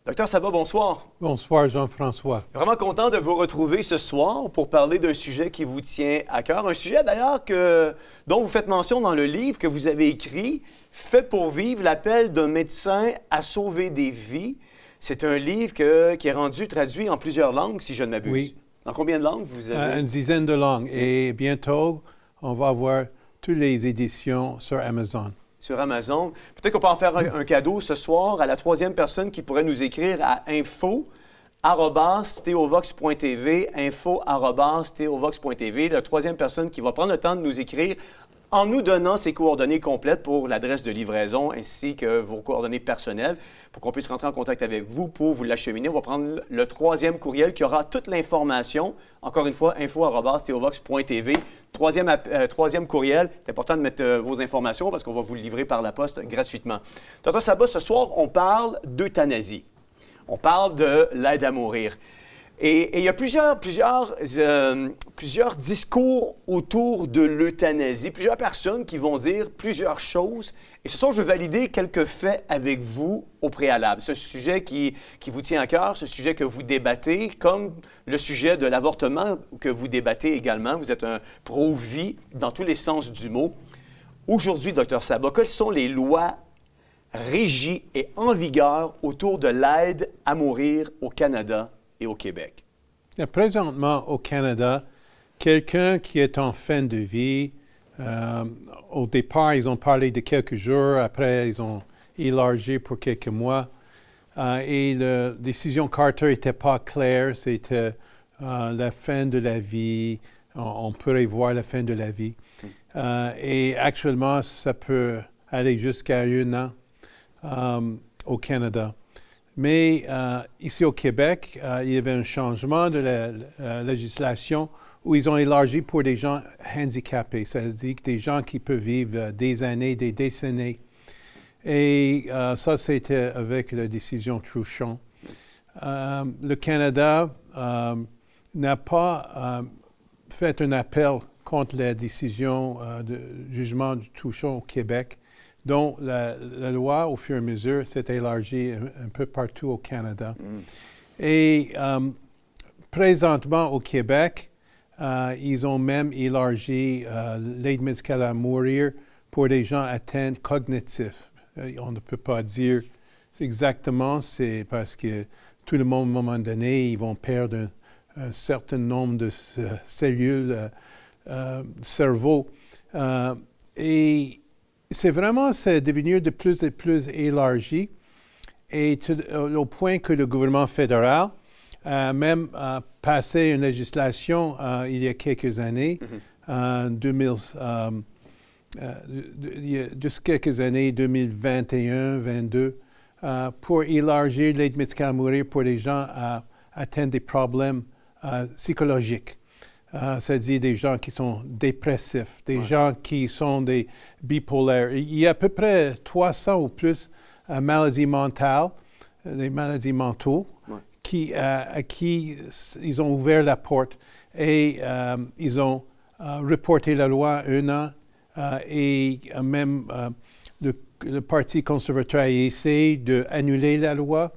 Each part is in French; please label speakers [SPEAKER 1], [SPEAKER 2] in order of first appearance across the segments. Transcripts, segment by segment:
[SPEAKER 1] Docteur Sabat, bonsoir.
[SPEAKER 2] Bonsoir, Jean-François.
[SPEAKER 1] Vraiment content de vous retrouver ce soir pour parler d'un sujet qui vous tient à cœur. Un sujet d'ailleurs dont vous faites mention dans le livre que vous avez écrit, Fait pour vivre, l'appel d'un médecin à sauver des vies. C'est un livre qui est rendu traduit en plusieurs langues, si je ne m'abuse.
[SPEAKER 2] Oui.
[SPEAKER 1] Dans combien de langues vous avez?
[SPEAKER 2] Une dizaine de langues. Et bientôt, on va avoir toutes les éditions sur Amazon.
[SPEAKER 1] Sur Amazon. Peut-être qu'on peut en faire un cadeau ce soir à la troisième personne qui pourrait nous écrire à info@theovox.tv, info@theovox.tv. La troisième personne qui va prendre le temps de nous écrire en nous donnant ses coordonnées complètes pour l'adresse de livraison ainsi que vos coordonnées personnelles pour qu'on puisse rentrer en contact avec vous pour vous l'acheminer. On va prendre le troisième courriel qui aura toute l'information. Encore une fois, info@theovox.tv. Troisième courriel. C'est important de mettre vos informations parce qu'on va vous le livrer par la poste gratuitement. Docteur Sabat, ce soir, on parle d'euthanasie. On parle de l'aide à mourir. Et il y a plusieurs discours autour de l'euthanasie, plusieurs personnes qui vont dire plusieurs choses. Et ce soir, je veux valider quelques faits avec vous au préalable. Ce sujet qui vous tient à cœur, ce sujet que vous débattez, comme le sujet de l'avortement que vous débattez également. Vous êtes un pro-vie dans tous les sens du mot. Aujourd'hui, Dr Sabat, quelles sont les lois régies et en vigueur autour de l'aide à mourir au Canada et au Québec?
[SPEAKER 2] Présentement, au Canada, quelqu'un qui est en fin de vie, au départ, ils ont parlé de quelques jours, après, ils ont élargi pour quelques mois. Et la décision Carter n'était pas claire, c'était la fin de la vie, on pourrait voir la fin de la vie. Et actuellement, ça peut aller jusqu'à 1 an au Canada. Mais ici au Québec, il y avait un changement de la législation où ils ont élargi pour des gens handicapés, c'est-à-dire des gens qui peuvent vivre des années, des décennies. Et ça, c'était avec la décision Truchon. Le Canada n'a pas fait un appel contre la décision de jugement du Truchon au Québec, dont la loi, au fur et à mesure, s'est élargie un peu partout au Canada. Et présentement, au Québec, ils ont même élargi l'aide médicale à mourir pour des gens atteints cognitifs. On ne peut pas dire exactement, c'est parce que tout le monde, à un moment donné, ils vont perdre un certain nombre de cellules cerveau. Et c'est devenu de plus en plus élargi et au point que le gouvernement fédéral a même passé une législation il y a quelques années, juste quelques années, 2021-2022, pour élargir l'aide médicale à mourir pour les gens atteints des problèmes psychologiques. C'est-à-dire des gens qui sont dépressifs, des gens qui sont des bipolaires. Il y a à peu près 300 ou plus maladies mentales, des maladies mentaux, à qui ils ont ouvert la porte et ils ont reporté la loi 1 an et même le Parti conservateur a essayé d'annuler la loi,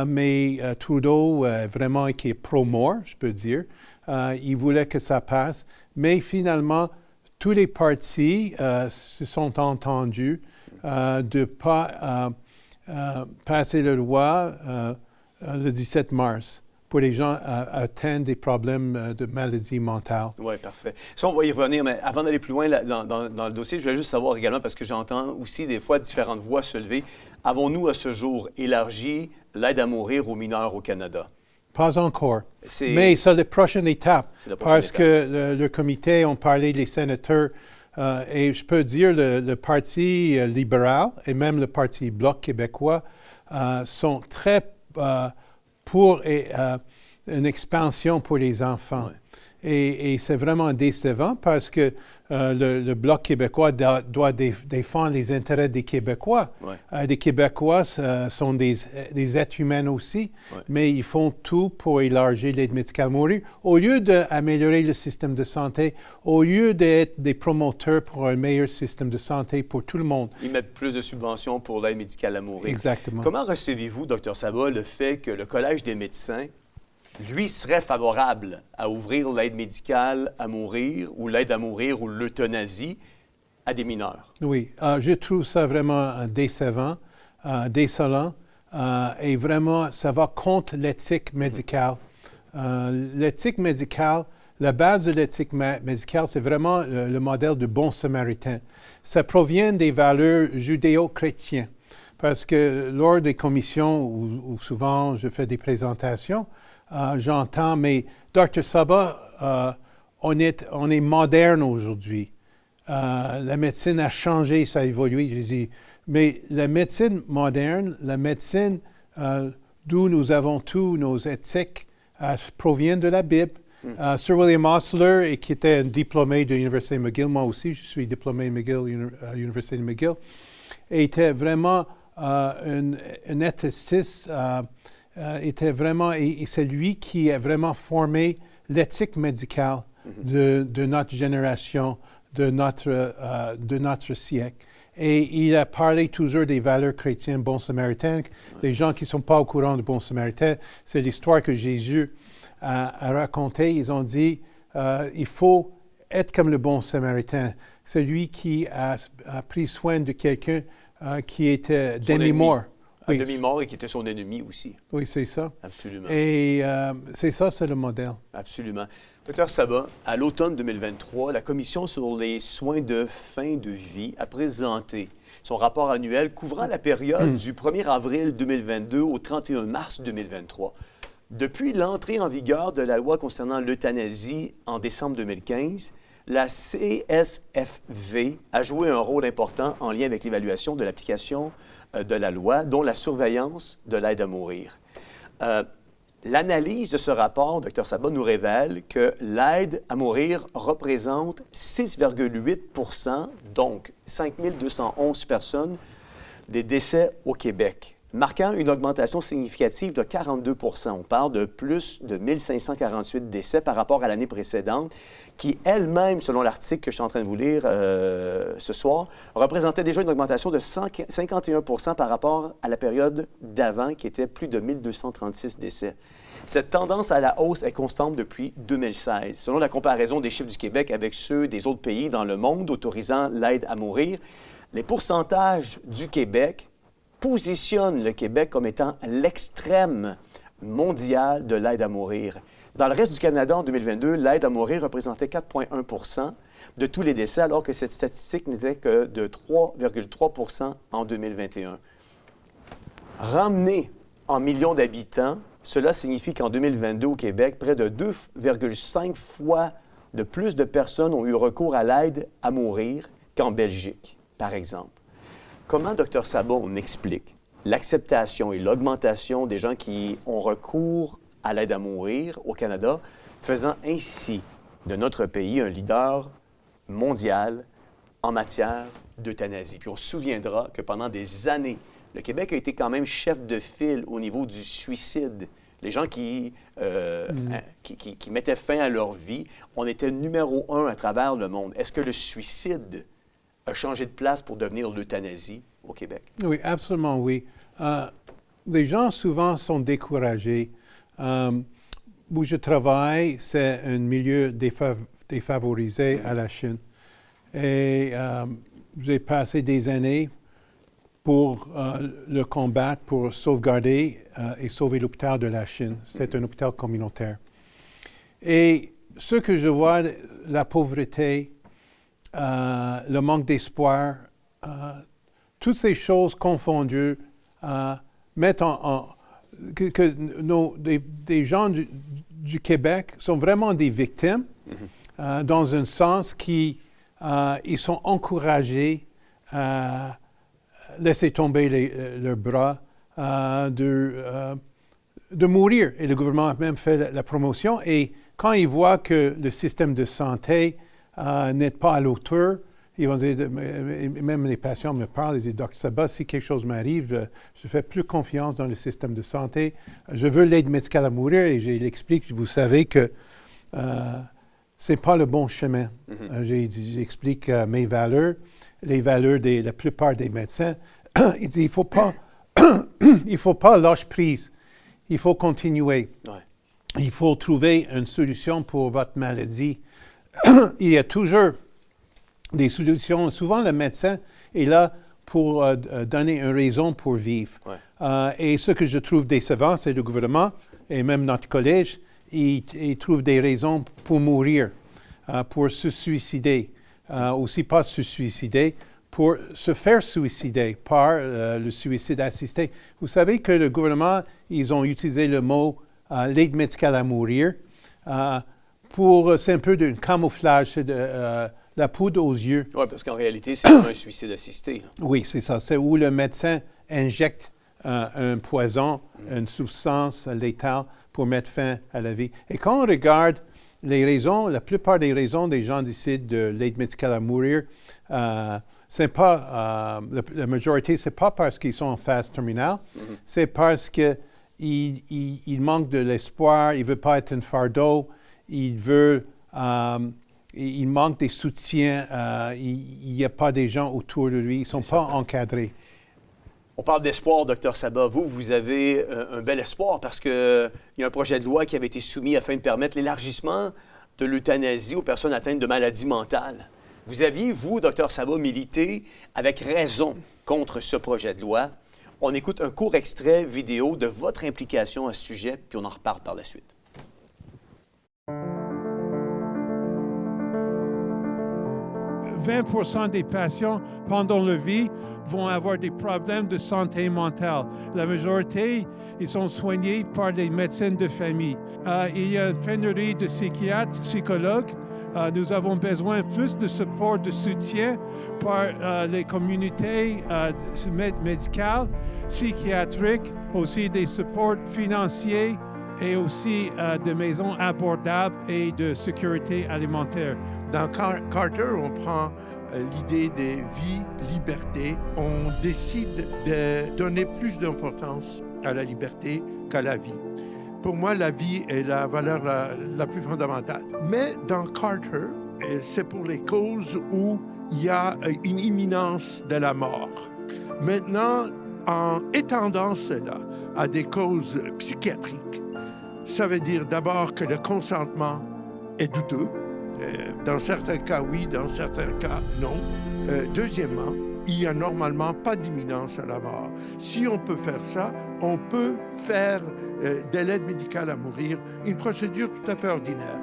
[SPEAKER 2] mais Trudeau, vraiment, qui est pro-mort, je peux dire, il voulait que ça passe. Mais finalement, tous les partis se sont entendus de ne pas passer la loi le 17 mars pour les gens atteints des problèmes de maladies mentales.
[SPEAKER 1] Oui, parfait. Ça, on va y revenir, mais avant d'aller plus loin dans le dossier, je voulais juste savoir également, parce que j'entends aussi des fois différentes voix se lever, avons-nous à ce jour élargi l'aide à mourir aux mineurs au Canada?
[SPEAKER 2] Pas encore. Mais c'est la prochaine étape. Parce que le comité, on parlait des sénateurs, et je peux dire le Parti libéral et même le Parti Bloc québécois sont très pour une expansion pour les enfants. Et c'est vraiment décevant parce que le Bloc québécois doit défendre les intérêts des Québécois.
[SPEAKER 1] Ouais.
[SPEAKER 2] Les Québécois sont des êtres humains aussi, mais ils font tout pour élargir l'aide médicale à mourir. Au lieu d'améliorer le système de santé, au lieu d'être des promoteurs pour un meilleur système de santé pour tout le monde.
[SPEAKER 1] Ils mettent plus de subventions pour l'aide médicale à mourir.
[SPEAKER 2] Exactement.
[SPEAKER 1] Comment recevez-vous, Dr Sabat, le fait que le Collège des médecins, lui, serait favorable à ouvrir l'aide médicale à mourir ou l'aide à mourir ou l'euthanasie à des mineurs?
[SPEAKER 2] Oui, je trouve ça vraiment décevant, désolant, et vraiment, ça va contre l'éthique médicale. L'éthique médicale, la base de l'éthique médicale, c'est vraiment le modèle du bon samaritain. Ça provient des valeurs judéo-chrétiennes, parce que lors des commissions où souvent je fais des présentations, j'entends, mais Dr Sabat, on est moderne aujourd'hui. La médecine a changé, ça a évolué. Je dis, mais la médecine moderne, la médecine d'où nous avons tous nos éthiques, provient de la Bible. Sir William Osler, qui était un diplômé de l'Université McGill, moi aussi, je suis diplômé McGill, à l'Université de McGill, était vraiment un éthiciste. Était vraiment, et c'est lui qui a vraiment formé l'éthique médicale de notre génération, de notre siècle. Et il a parlé toujours des valeurs chrétiennes, bon samaritain. Les gens qui ne sont pas au courant de bon samaritain, c'est l'histoire que Jésus a racontée. Ils ont dit, il faut être comme le bon samaritain. C'est lui qui a pris soin de quelqu'un qui était demi-mort.
[SPEAKER 1] Un demi-mort et qui était son ennemi aussi.
[SPEAKER 2] Oui, c'est ça.
[SPEAKER 1] Absolument.
[SPEAKER 2] Et c'est ça, c'est le modèle.
[SPEAKER 1] Absolument. Docteur Sabat, à l'automne 2023, la Commission sur les soins de fin de vie a présenté son rapport annuel couvrant la période du 1er avril 2022 au 31 mars 2023. Depuis l'entrée en vigueur de la loi concernant l'euthanasie en décembre 2015, la CSFV a joué un rôle important en lien avec l'évaluation de l'application de la loi, dont la surveillance de l'aide à mourir. L'analyse de ce rapport, Dr Sabat, nous révèle que l'aide à mourir représente 6,8 %, donc 5 211 personnes, des décès au Québec, marquant une augmentation significative de 42 %. On parle de plus de 1 548 décès par rapport à l'année précédente, qui elle-même, selon l'article que je suis en train de vous lire ce soir, représentait déjà une augmentation de 51 % par rapport à la période d'avant, qui était plus de 1 236 décès. Cette tendance à la hausse est constante depuis 2016. Selon la comparaison des chiffres du Québec avec ceux des autres pays dans le monde autorisant l'aide à mourir, les pourcentages du Québec positionnent le Québec comme étant l'extrême mondial de l'aide à mourir. Dans le reste du Canada, en 2022, l'aide à mourir représentait 4,1 % de tous les décès, alors que cette statistique n'était que de 3,3 % en 2021. Ramené en millions d'habitants, cela signifie qu'en 2022, au Québec, près de 2,5 fois de plus de personnes ont eu recours à l'aide à mourir qu'en Belgique, par exemple. Comment, Dr Sabat, on explique l'acceptation et l'augmentation des gens qui ont recours à l'aide à mourir au Canada, faisant ainsi de notre pays un leader mondial en matière d'euthanasie? Puis on se souviendra que pendant des années, le Québec a été quand même chef de file au niveau du suicide. Les gens qui mettaient fin à leur vie, on était numéro 1 à travers le monde. Est-ce que le suicide a changé de place pour devenir l'euthanasie au Québec?
[SPEAKER 2] Oui, absolument, oui. Les gens souvent sont découragés. Où je travaille, c'est un milieu défavorisé à la Chine. Et j'ai passé des années pour le combattre, pour sauvegarder et sauver l'hôpital de la Chine. C'est un hôpital communautaire. Et ce que je vois, la pauvreté, le manque d'espoir, toutes ces choses confondues mettent des gens du Québec sont vraiment des victimes, dans un sens qu'ils sont encouragés à laisser tomber leurs bras, de mourir. Et le gouvernement a même fait la promotion. Et quand ils voient que le système de santé n'est pas à l'auteur, ils vont dire, même les patients me parlent, ils disent, Dr. Sabat, si quelque chose m'arrive, je fais plus confiance dans le système de santé. Je veux l'aide médicale à mourir et je l'explique, vous savez que c'est pas le bon chemin. J'explique mes valeurs, les valeurs de la plupart des médecins. Il dit, il faut pas lâcher prise. Il faut continuer.
[SPEAKER 1] Ouais.
[SPEAKER 2] Il faut trouver une solution pour votre maladie. Il y a toujours des solutions. Souvent, le médecin est là pour donner une raison pour vivre. Ouais. Et ce que je trouve décevant, c'est le gouvernement et même notre collège, ils trouvent des raisons pour mourir, pour se suicider. Aussi pas se suicider, pour se faire suicider par le suicide assisté. Vous savez que le gouvernement, ils ont utilisé le mot l'aide médicale à mourir c'est un peu d'un camouflage, c'est la poudre aux yeux.
[SPEAKER 1] Oui, parce qu'en réalité, c'est un suicide assisté.
[SPEAKER 2] Oui, c'est ça. C'est où le médecin injecte un poison, une substance létale pour mettre fin à la vie. Et quand on regarde les raisons, la plupart des raisons des gens décident de l'aide médicale à mourir, c'est pas, la majorité, c'est pas parce qu'ils sont en phase terminale, c'est parce qu'ils manquent de l'espoir, ils ne veulent pas être un fardeau, ils manquent des soutiens, il n'y a pas des gens autour de lui, ils ne sont pas encadrés.
[SPEAKER 1] On parle d'espoir, Dr. Sabat. Vous avez un bel espoir parce qu'il y a un projet de loi qui avait été soumis afin de permettre l'élargissement de l'euthanasie aux personnes atteintes de maladies mentales. Vous aviez, vous, Dr. Sabat, milité avec raison contre ce projet de loi. On écoute un court extrait vidéo de votre implication à ce sujet, puis on en reparle par la suite.
[SPEAKER 3] 20% des patients pendant leur vie vont avoir des problèmes de santé mentale. La majorité, ils sont soignés par les médecins de famille. Il y a une pénurie de psychiatres, psychologues. Nous avons besoin plus de support, de soutien par les communautés médicales, psychiatriques, aussi des supports financiers et aussi de maisons abordables et de sécurité alimentaire.
[SPEAKER 4] Dans Carter, on prend l'idée des vies, liberté. On décide de donner plus d'importance à la liberté qu'à la vie. Pour moi, la vie est la valeur la plus fondamentale. Mais dans Carter, c'est pour les causes où il y a une imminence de la mort. Maintenant, en étendant cela à des causes psychiatriques, ça veut dire d'abord que le consentement est douteux. Dans certains cas, oui, dans certains cas, non. Deuxièmement, il n'y a normalement pas d'imminence à la mort. Si on peut faire ça, on peut faire de l'aide médicale à mourir une procédure tout à fait ordinaire.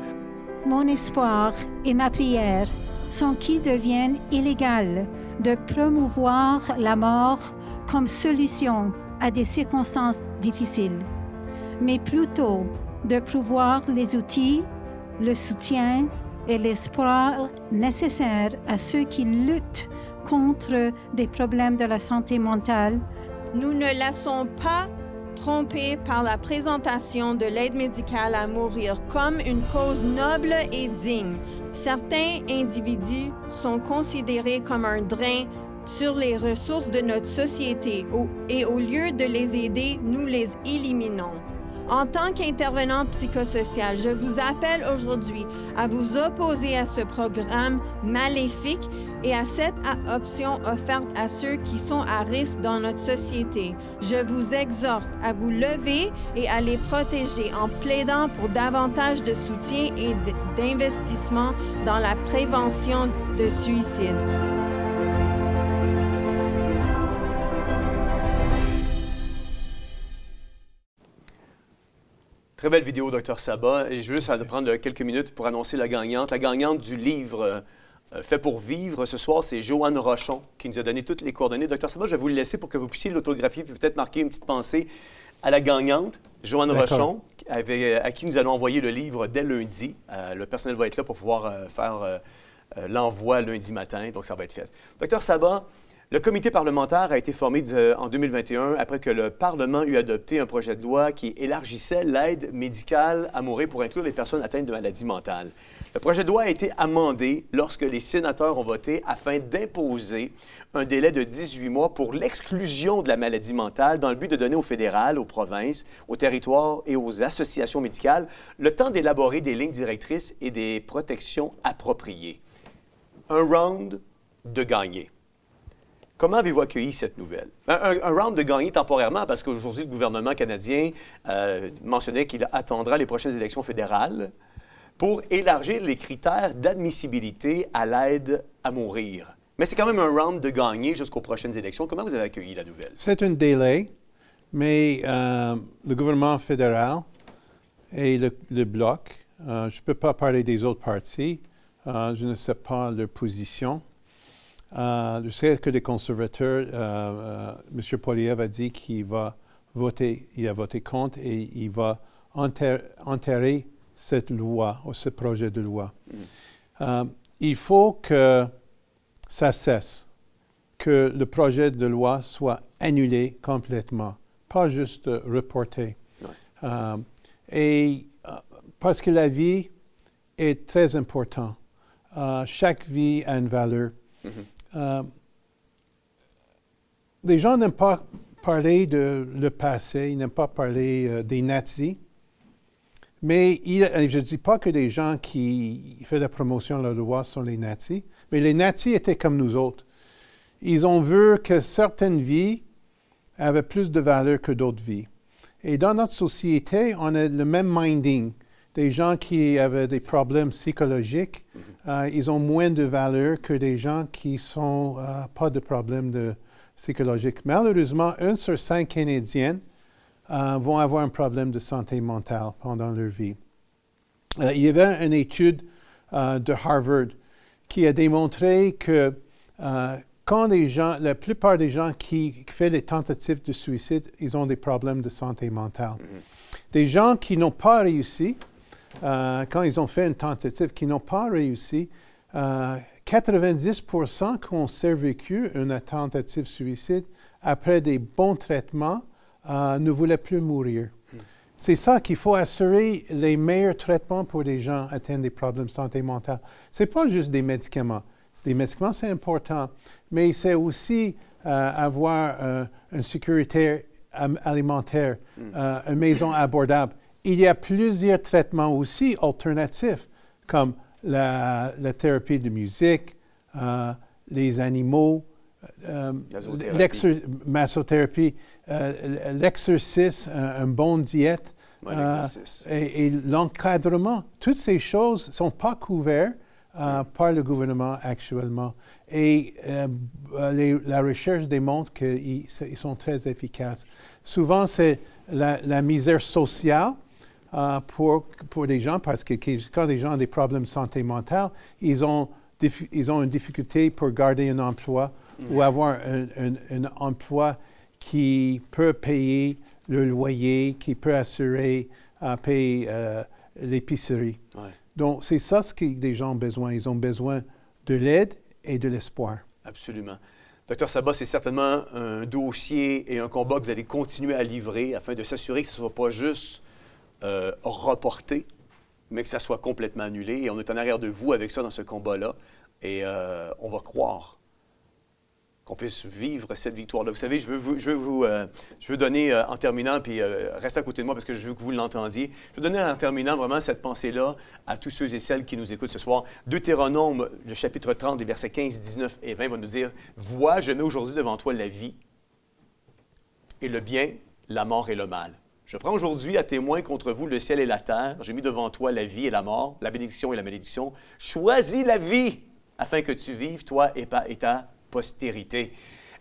[SPEAKER 5] Mon espoir et ma prière sont qu'il devienne illégal de promouvoir la mort comme solution à des circonstances difficiles, mais plutôt de pouvoir les outils, le soutien et l'espoir nécessaires à ceux qui luttent contre des problèmes de la santé mentale.
[SPEAKER 6] Nous ne laissons pas tromper par la présentation de l'aide médicale à mourir comme une cause noble et digne. Certains individus sont considérés comme un drain sur les ressources de notre société et au lieu de les aider, nous les éliminons. En tant qu'intervenant psychosocial, je vous appelle aujourd'hui à vous opposer à ce programme maléfique et à cette option offerte à ceux qui sont à risque dans notre société. Je vous exhorte à vous lever et à les protéger en plaidant pour davantage de soutien et d'investissement dans la prévention de suicide.
[SPEAKER 1] Très belle vidéo, Dr. Sabat. Et je veux juste prendre quelques minutes pour annoncer la gagnante. La gagnante du livre Fait pour vivre ce soir, c'est Joanne Rochon qui nous a donné toutes les coordonnées. Dr. Sabat, je vais vous le laisser pour que vous puissiez l'autographier puis peut-être marquer une petite pensée à la gagnante, Joanne Rochon, à qui nous allons envoyer le livre dès lundi. Le personnel va être là pour pouvoir faire l'envoi lundi matin, donc ça va être fait. Dr. Sabat, Le comité parlementaire a été formé en 2021 après que le Parlement eut adopté un projet de loi qui élargissait l'aide médicale à mourir pour inclure les personnes atteintes de maladies mentales. Le projet de loi a été amendé lorsque les sénateurs ont voté afin d'imposer un délai de 18 mois pour l'exclusion de la maladie mentale dans le but de donner au fédéral, aux provinces, aux territoires et aux associations médicales le temps d'élaborer des lignes directrices et des protections appropriées. Un round de gagné. Comment avez-vous accueilli cette nouvelle? Un round de gagné temporairement, parce qu'aujourd'hui, le gouvernement canadien mentionnait qu'il attendra les prochaines élections fédérales pour élargir les critères d'admissibilité à l'aide à mourir. Mais c'est quand même un round de gagné jusqu'aux prochaines élections. Comment vous avez accueilli la nouvelle?
[SPEAKER 2] C'est un délai, mais le gouvernement fédéral et le Bloc, je ne peux pas parler des autres partis, je ne sais pas leur position. Je sais que les conservateurs, M. Poilievre a dit qu'il va voter, il a voté contre et il va enterrer cette loi ou ce projet de loi. Il faut que ça cesse, que le projet de loi soit annulé complètement, pas juste reporté. Ouais. Parce que la vie est très importante. Chaque vie a une valeur. Les gens n'aiment pas parler de le passé, ils n'aiment pas parler des nazis, mais je ne dis pas que les gens qui font la promotion de la loi sont les nazis, mais les nazis étaient comme nous autres. Ils ont vu que certaines vies avaient plus de valeur que d'autres vies. Et dans notre société, on a le même minding. Des gens qui avaient des problèmes psychologiques, ils ont moins de valeur que des gens qui n'ont pas de problèmes psychologiques. Malheureusement, 1 sur 5 Canadiens vont avoir un problème de santé mentale pendant leur vie. Il y avait une étude de Harvard qui a démontré que quand la plupart des gens qui font les tentatives de suicide, ils ont des problèmes de santé mentale. Des gens qui n'ont pas réussi, quand ils ont fait une tentative qui n'ont pas réussi, 90% qui ont survécu une tentative de suicide après des bons traitements ne voulaient plus mourir. C'est ça qu'il faut assurer les meilleurs traitements pour les gens atteints des problèmes de santé mentale. Ce n'est pas juste des médicaments. Des médicaments, c'est important, mais c'est aussi avoir une sécurité alimentaire, une maison abordable. Il y a plusieurs traitements aussi alternatifs, comme la thérapie de musique, les animaux, massothérapie, l'exercice, une bonne diète et l'encadrement. Toutes ces choses ne sont pas couvertes par le gouvernement actuellement. Et la recherche démontre qu'ils sont très efficaces. Souvent, c'est la misère sociale pour les gens, parce que quand les gens ont des problèmes de santé mentale, ils ont une difficulté pour garder un emploi ou avoir un emploi qui peut payer le loyer, qui peut assurer, payer l'épicerie. Ouais. Donc, c'est ça ce que les gens ont besoin. Ils ont besoin de l'aide et de l'espoir.
[SPEAKER 1] Absolument. Dr Sabat, c'est certainement un dossier et un combat que vous allez continuer à livrer afin de s'assurer que ce ne soit pas juste reporté, mais que ça soit complètement annulé. Et on est en arrière de vous avec ça dans ce combat-là. Et on va croire qu'on puisse vivre cette victoire-là. Vous savez, je veux donner en terminant, puis restez à côté de moi parce que je veux que vous l'entendiez. Je veux donner en terminant vraiment cette pensée-là à tous ceux et celles qui nous écoutent ce soir. Deutéronome, le chapitre 30, les versets 15, 19 et 20 va nous dire « Vois, je mets aujourd'hui devant toi la vie et le bien, la mort et le mal. Je prends aujourd'hui à témoin contre vous le ciel et la terre. J'ai mis devant toi la vie et la mort, la bénédiction et la malédiction. Choisis la vie afin que tu vives, toi et ta postérité. »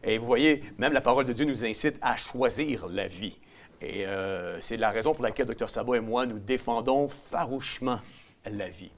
[SPEAKER 1] Et vous voyez, même la parole de Dieu nous incite à choisir la vie. Et c'est la raison pour laquelle Dr Sabat et moi, nous défendons farouchement la vie.